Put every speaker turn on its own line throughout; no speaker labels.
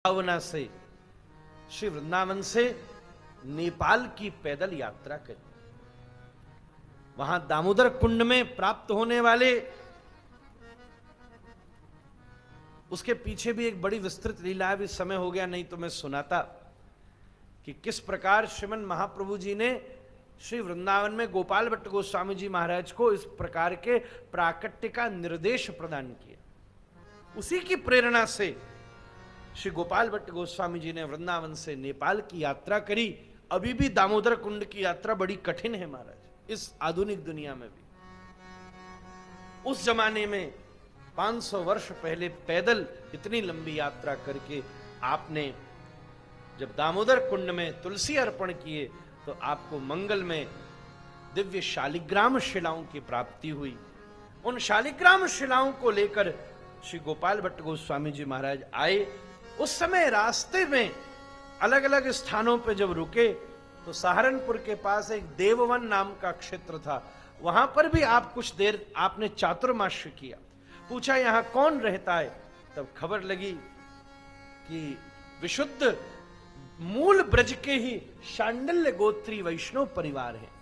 भावना से श्री वृंदावन से नेपाल की पैदल यात्रा करी। वहां दामोदर कुंड में प्राप्त होने वाले उसके पीछे भी एक बड़ी विस्तृत लीला है। अभी समय हो गया, नहीं तो मैं सुनाता कि किस प्रकार श्रीमन महाप्रभु जी ने श्री वृंदावन में गोपाल भट्ट गोस्वामी जी महाराज को इस प्रकार के प्राकट्य का निर्देश प्रदान किया। उसी की प्रेरणा से श्री गोपाल भट्ट गोस्वामी जी ने वृंदावन से नेपाल की यात्रा करी। अभी भी दामोदर कुंड की यात्रा बड़ी कठिन है महाराज, इस आधुनिक दुनिया में भी। उस जमाने में 500 वर्ष पहले पैदल इतनी लंबी यात्रा करके आपने जब दामोदर कुंड में तुलसी अर्पण किए तो आपको मंगल में दिव्य शालिग्राम शिलाओं की प्राप्ति हुई। उन शालिग्राम शिलाओं को लेकर श्री गोपाल भट्ट गोस्वामी जी महाराज आए। उस समय रास्ते में अलग अलग स्थानों पर जब रुके तो सहारनपुर के पास एक देववन नाम का क्षेत्र था। वहां पर भी आप कुछ देर आपने चातुर्मास्य किया। पूछा यहां कौन रहता है, तब खबर लगी कि विशुद्ध मूल ब्रज के ही शांडिल्य गोत्री वैष्णव परिवार है।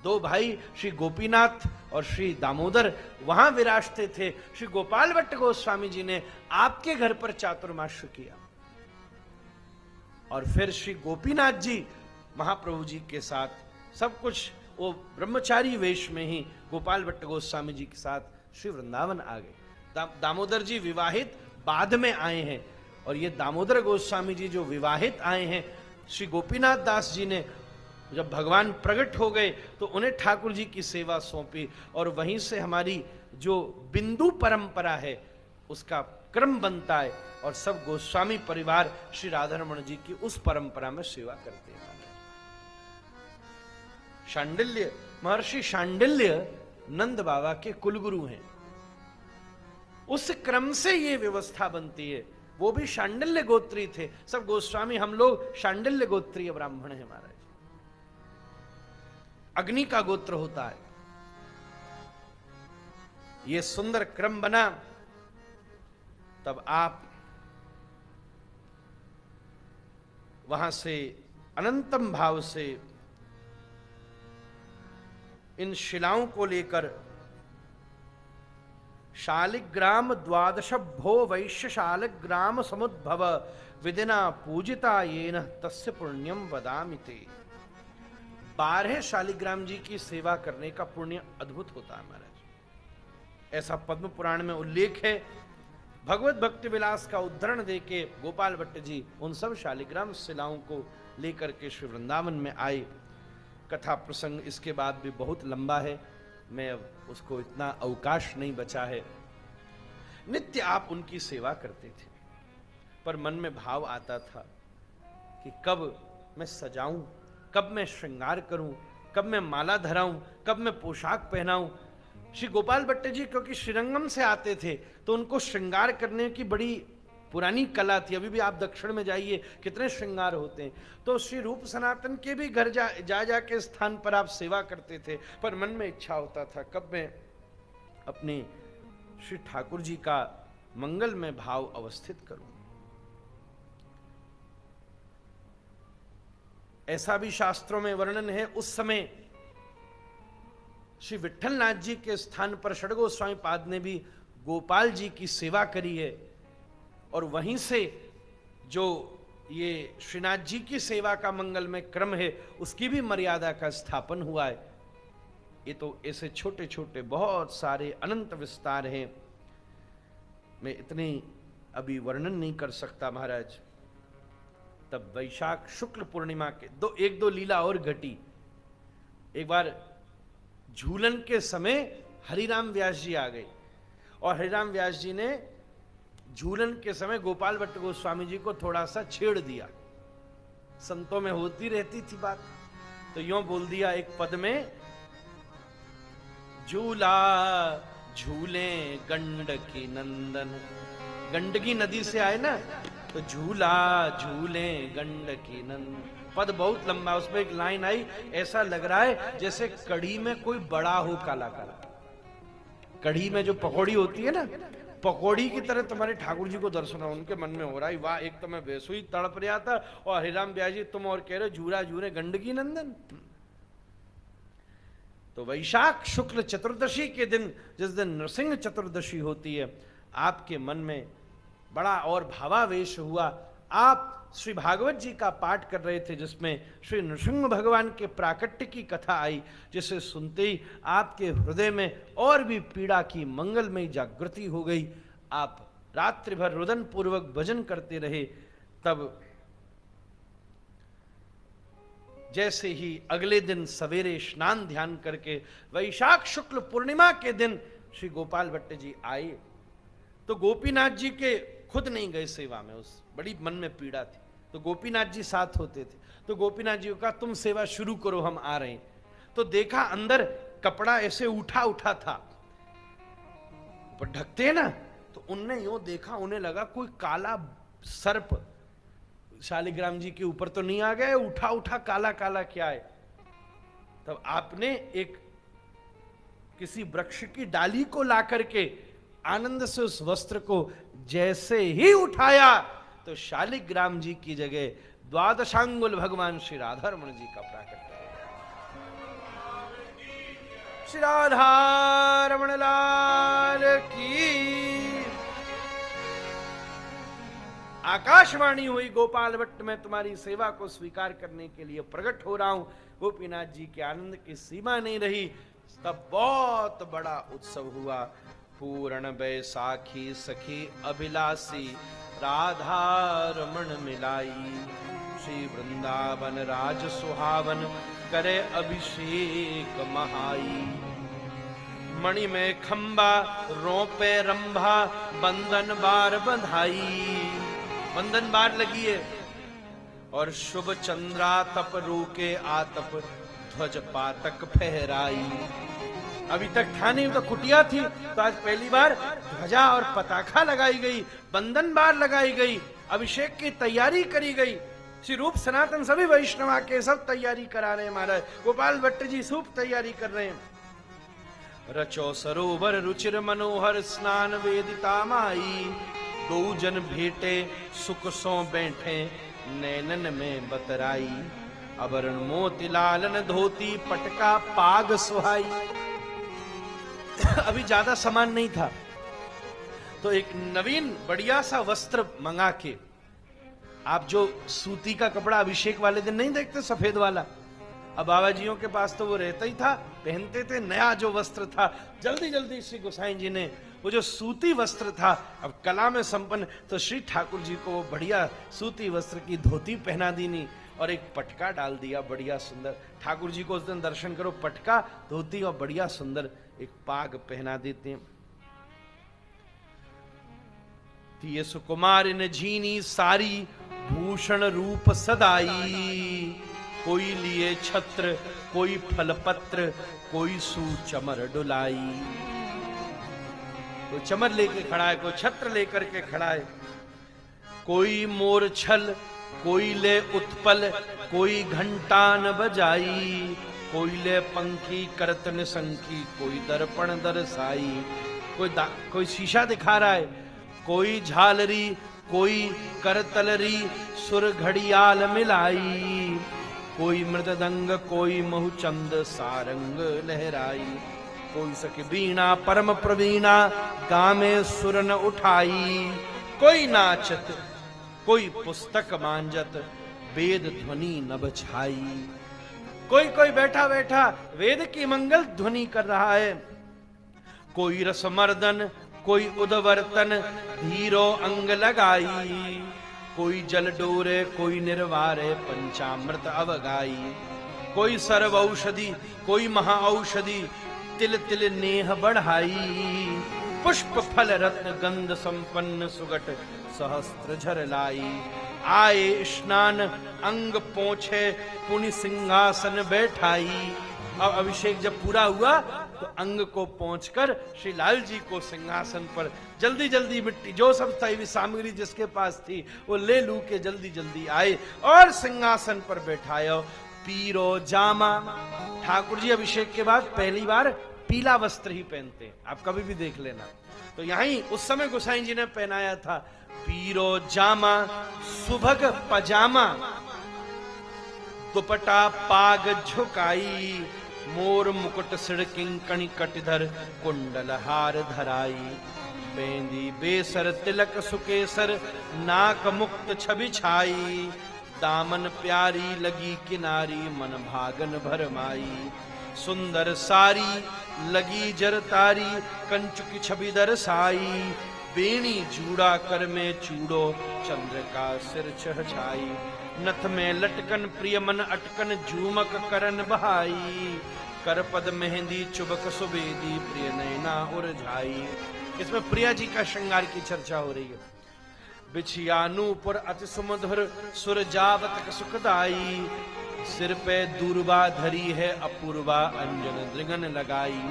दो भाई श्री गोपीनाथ और श्री दामोदर वहां विराजते थे। श्री गोपाल भट्ट गोस्वामी जी ने आपके घर पर चातुर्मास्य किया और फिर श्री गोपीनाथ जी महाप्रभु जी के साथ सब कुछ वो ब्रह्मचारी वेश में ही गोपाल भट्ट गोस्वामी जी के साथ श्री वृंदावन आ गए। दामोदर जी विवाहित बाद में आए हैं और ये दामोदर गोस्वामी जी जो विवाहित आए हैं, श्री गोपीनाथ दास जी ने जब भगवान प्रकट हो गए तो उन्हें ठाकुर जी की सेवा सौंपी और वहीं से हमारी जो बिंदु परंपरा है उसका क्रम बनता है और सब गोस्वामी परिवार श्री राधारमण जी की उस परंपरा में सेवा करते हैं। शांडिल्य महर्षि शांडिल्य नंद बाबा के कुलगुरु हैं। उस क्रम से ये व्यवस्था बनती है। वो भी शांडिल्य गोत्री थे। सब गोस्वामी हम लोग शांडिल्य गोत्रीय ब्राह्मण हैं महाराज। अग्नि का गोत्र होता है। ये सुंदर क्रम बना। तब आप वहां से अनंतम भाव से इन शिलाओं को लेकर शालिग्राम द्वादश भो वैश्य शालिग्राम समुद्भव विदिना पूजिता येन तस्य पुण्यम वदामि ते। 12 शालिग्राम जी की सेवा करने का पुण्य अद्भुत होता है महाराज। ऐसा पद्म पुराण में उल्लेख है। भगवत भक्ति विलास का उद्धरण देके गोपाल भट्ट जी उन सब शालिग्राम शिलाओं को लेकर के श्री वृंदावन में आए। कथा प्रसंग इसके बाद भी बहुत लंबा है, मैं अब उसको इतना अवकाश नहीं बचा है। नित्य आप उनकी सेवा करते थे, पर मन में भाव आता था कि कब मैं सजाऊं, कब मैं श्रृंगार करूं, कब मैं माला धराऊं, कब मैं पोशाक पहनाऊं। श्री गोपाल भट्ट जी क्योंकि श्रीरंगम से आते थे तो उनको श्रृंगार करने की बड़ी पुरानी कला थी। अभी भी आप दक्षिण में जाइए कितने श्रृंगार होते हैं। तो श्री रूप सनातन के भी घर जा के स्थान पर आप सेवा करते थे, पर मन में इच्छा होता था कब मैं अपने श्री ठाकुर जी का मंगल में भाव अवस्थित करूं। ऐसा भी शास्त्रों में वर्णन है। उस समय श्री विट्ठलनाथ जी के स्थान पर षडगोस्वामी पाद ने भी गोपाल जी की सेवा करी है और वहीं से जो ये श्रीनाथ जी की सेवा का मंगल में क्रम है उसकी भी मर्यादा का स्थापन हुआ है। ये तो ऐसे छोटे छोटे बहुत सारे अनंत विस्तार हैं, मैं इतने अभी वर्णन नहीं कर सकता महाराज। तब वैशाख शुक्ल पूर्णिमा के एक दो लीला और घटी। एक बार झूलन के समय हरिराम व्यास जी आ गए और हरिराम व्यास जी ने झूलन के समय गोपाल भट्ट गोस्वामी जी को थोड़ा सा छेड़ दिया। संतों में होती रहती थी बात, तो यूं बोल दिया एक पद में, झूला झूले गंडकी नंदन। गंडकी नदी से आए ना, तो झूला झूले गंडकी नंदन। पद बहुत लंबा, उसमें एक लाइन आई, ऐसा लग रहा है जैसे कढ़ी में कोई बड़ा हो काला काला। कढ़ी में जो पकौड़ी होती है ना, पकौड़ी की तरह तुम्हारे ठाकुर जी को दर्शन हो, उनके मन में हो रहा है वाह, एक तो मैं वैसो ही तड़प रहा था और हरिराम ब्यास जी तुम और कह रहे हो झूरा झूरे गंडकी नंदन। तो वैशाख शुक्ल चतुर्दशी के दिन, जिस दिन नृसिंह चतुर्दशी होती है, आपके मन में बड़ा और भावावेश हुआ। आप श्री भागवत जी का पाठ कर रहे थे जिसमें श्री नृसिंह भगवान के प्राकट्य की कथा आई, जिसे सुनते ही आपके हृदय में और भी पीड़ा की मंगलमयी जागृति हो गई। आप रात्रि भर रुदन पूर्वक भजन करते रहे। तब जैसे ही अगले दिन सवेरे स्नान ध्यान करके वैशाख शुक्ल पूर्णिमा के दिन श्री गोपाल भट्ट जी आए, तो गोपीनाथ जी के खुद नहीं गए सेवा में, उस बड़ी मन में पीड़ा थी, तो गोपीनाथ जी साथ होते थे। तो गोपीनाथ जी को कहा तुम सेवा शुरू करो, हम आ रहे हैं। तो देखा अंदर कपड़ा ऐसे उठा उठा था, ऊपर ढकते हैं ना, तो उनने यूं देखा, उन्हें लगा कोई काला सर्प शालिग्राम जी के ऊपर तो नहीं आ गया, उठा उठा काला काला क्या है। तब आपने एक किसी वृक्ष की डाली को ला करके आनंद से उस वस्त्र को जैसे ही उठाया, तो शालिग्राम जी की जगह द्वादशांगुल भगवान श्री राधा रमण जी का प्राकट्य हो। श्री राधा रमण लाल की आकाशवाणी हुई, गोपाल भट्ट मैं तुम्हारी सेवा को स्वीकार करने के लिए प्रकट हो रहा हूं। गोपीनाथ जी के आनंद की सीमा नहीं रही। तब बहुत बड़ा उत्सव हुआ। पूर्ण बैसाखी सखी अभिलाषी राधा रमण मिलाई, श्री वृंदावन राज सुहावन करे अभिषेक महाई। मणि में खंबा रोपे रंभा बंधन बार बंधाई, बंधन बार लगी है। और शुभ चंद्रा तप रोके आतप ध्वज पातक फहराई। अभी तक था नहीं, तो कुटिया थी, तो आज पहली बार ध्वजा और पताखा लगाई गई, बंधन बार लगाई गई, अभिषेक की तैयारी करी गई। श्री रूप सनातन सभी वैष्णवा के सब तैयारी करा रहे हैं महाराज। गोपाल भट्ट जी खूब तैयारी कर रहे हैं। रचो सरोवर रुचिर मनोहर स्नान वेदिता माई, दो जन भेटे सुख सो बैठे नैनन में बतराई। अबरण मोती लालन धोती पटका पाग सुहाई। अभी ज्यादा सामान नहीं था, तो एक नवीन बढ़िया सा वस्त्र मंगा के, आप जो सूती का कपड़ा अभिषेक वाले दिन नहीं देखते सफेद वाला, अब बाबा जियों के पास तो वो रहता ही था, पहनते थे। नया जो वस्त्र था, जल्दी जल्दी श्री गोसाई जी ने वो जो सूती वस्त्र था, अब कला में संपन्न, तो श्री ठाकुर जी को वो बढ़िया सूती वस्त्र की धोती पहना दीनी और एक पटका डाल दिया बढ़िया सुंदर। ठाकुर जी को उस दिन दर्शन करो, पटका धोती और बढ़िया सुंदर एक पाग पहना देते हैं। ये सुकुमार ने झीनी सारी भूषण रूप सदाई। कोई लिए छत्र कोई फलपत्र कोई सुचमर डुलाई। कोई चमर लेके खड़ा है, कोई छत्र लेकर के खड़ा है। कोई मोर छल कोई ले उत्पल कोई घंटान बजाई। कोई ले पंखी करतन संखी कोई दर्पण दर्शाई। कोई शीशा दिखा रहा है, कोई झालरी कोई करतलरी सुर घड़ियाल मिलाई। कोई मृदंग कोई महुचंद सारंग लहराई। कोई सखी बीणा परम प्रवीणा गामे सुर न उठाई। कोई नाचत कोई पुस्तक मांजत वेद ध्वनि न बछाई। कोई कोई बैठा बैठा वेद की मंगल ध्वनि कर रहा है। कोई रसमर्दन कोई उदवर्तन धीरो अंग लगाई। कोई जल डोरे कोई निर्वारे पंचामृत अवगाई। कोई सर्व औषधि कोई महाऔषधि तिल तिल नेह बढ़ाई। पुष्प फल रत्न गंध संपन्न सुगट सहस्त्र झर लाई। आए स्नान अंग पोछे पुनि सिंहासन बैठाई। अब अभिषेक जब पूरा हुआ तो अंग को पोंछकर श्री लाल जी को सिंहासन पर जल्दी जल्दी मिट्टी जो सब दैवी सामग्री जिसके पास थी वो ले लू के जल्दी जल्दी आए और सिंहासन पर बैठायो। पीरो जामा, ठाकुर जी अभिषेक के बाद पहली बार पीला वस्त्र ही पहनते हैं, आप कभी भी देख लेना। तो यहीं उस समय गोसाई जी ने पहनाया था पीरो जामा सुभग पजामा, दुपट्टा पाग झुकाई, मोर मुकुट सिर किंकणी कटिधर, कुंडल हार धराई, बेंदी बेसर तिलक सुकेसर, नाक मुक्त छवि छाई, दामन प्यारी लगी किनारी, मन भागन भरमाई, सुंदर सारी लगी जर तारी, कंचुकी छवि दरसाई, बेणी जूड़ा कर में चूड़ो, चंद्र का सिर छहछाई, नथ में लटकन प्रिय मन अटकन, झूमक करन बहाई, कर पद मेहंदी चुबक सुबेदी, प्रिय नैना उरझाई। इसमें प्रिया जी का श्रृंगार की चर्चा हो रही है। बिछियानूपुर अति सुमधुर सुर जावत सुखदाई, सिर पे दूर्वा धरी है अपूर्वा, अंजन दृगन लगाई।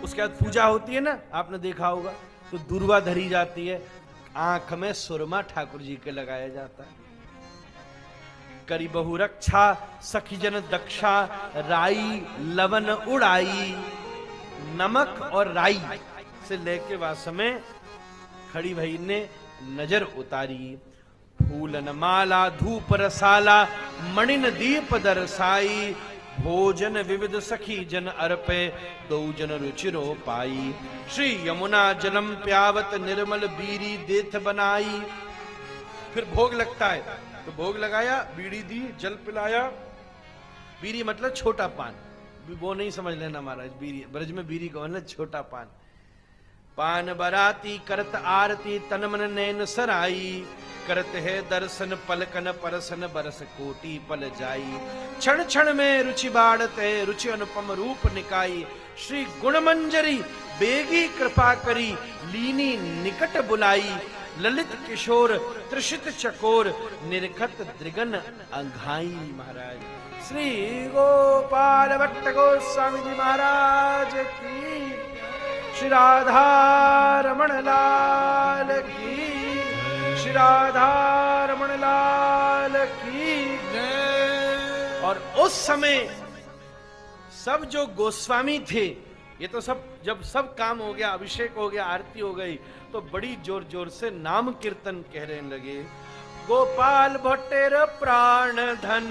उसके बाद पूजा होती है ना, आपने देखा होगा, तो दूर्वा धरी जाती है, आंख में सुरमा ठाकुर जी के लगाया जाता है। करी बहु रक्षा सखी जन दक्षा, राई लवन उड़ाई, नमक और राई से लेके वास में खड़ी भई ने नजर उतारी, फूलन माला धूप रसाला, मणिन दीप दरसाई, भोजन विविध सखी जन अर्पे, दो जन रुचिरो पाई, श्री यमुना जलम प्यावत निर्मल बीरी देथ बनाई। फिर भोग लगता है, तो भोग लगाया, बीड़ी दी, जल पिलाया। बीरी मतलब छोटा पान, वो नहीं समझ लेना महाराज, बीरी ब्रज में बीरी को मतलब छोटा पान। पान बराती करत आरती, तन मन नैन सराई, करत है दर्शन पलकन परसन, बरस कोटि पल जाई, क्षण क्षण में रुचि बाढ़ते, रुचि अनुपम रूप निकाई, श्री गुण मंजरी बेगी कृपा करी, लीनी निकट बुलाई, ललित किशोर त्रिषित चकोर, निरखत दृगन अंघाई। महाराज श्री गोपाल भट्ट गोस्वामी जी महाराज की, श्री राधा रमण लाल की, श्री राधा रमण लाल की। और उस समय सब जो गोस्वामी थे, ये तो सब जब सब काम हो गया, अभिषेक हो गया, आरती हो गई, तो बड़ी जोर जोर से नाम कीर्तन कहने लगे। गोपाल भट्टेर प्राण धन,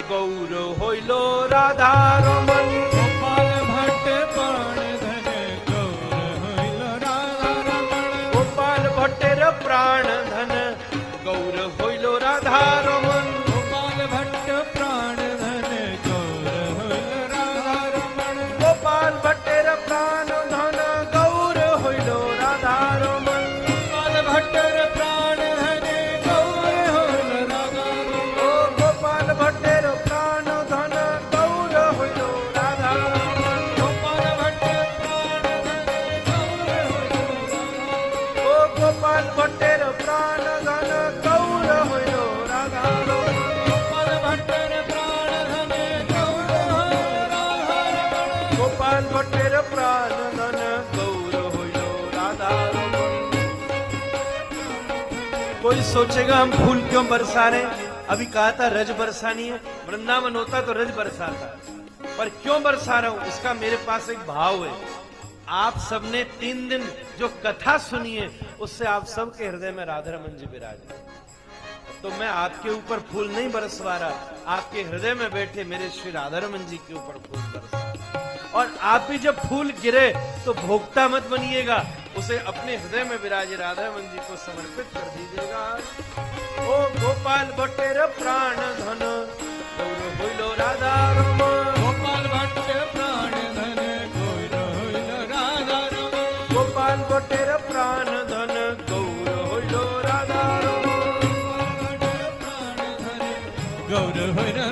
गौर होइलो राधा रमन,
गोपाल भट्ट प्राण धन, गौर होइलो राधा रमन,
गोपाल भट्टेर प्राण धन, गौर होइलो राधा रमन,
गोपाल भट्ट प्राण धन, गौर होइलो राधा रमन,
गोपाल भट्टेर प्राण धन, गौर होइलो राधा रमन,
गोपाल भट्टर प्राण धन, गौर होइलो राधा रमन,
ओ गोपाल भट्टेर प्राण धन, गौर होइलो राधा रमन,
गोपाल भट्ट प्राण धन, गौर होइलो राधा रमन,
ओ गोपाल भट्टेर प्राण धन, गौर होइलो राधा रमन,
गोपाल भट्टर प्राण धन, गौर होइलो राधा रमन,
गोपाल भट्टेर प्राण धन, गौर होइलो राधा रमन। कोई सोचेगा हम फूल क्यों बरसा रहे हैं? अभी कहा था रज बरसानी है, वृंदावन होता तो रज बरसाता, पर क्यों बरसा रहा हूं इसका मेरे पास एक भाव है। आप सबने 3 दिन जो कथा सुनी है, उससे आप सबके हृदय में राधा रमन जी विराजे। तो मैं आपके ऊपर फूल नहीं बरसवा रहा, आपके हृदय में बैठे मेरे श्री राधा रमन जी के ऊपर फूल बरसा। और आप भी जब फूल गिरे तो भोक्ता मत बनिएगा, उसे अपने हृदय में विराजे राधा रमन जी को समर्पित कर दीजिएगा। ओ गोपाल भट्टेर प्राण धन, गौर होइलो राधा रमन,
गोपाल भट्ट प्राण धन, गौर होइलो राधा रमन,
गोपाल भट्टेर प्राण धन, गौर होइलो राधा रमन,
गोपाल भट्ट प्राण धन, गौर होइलो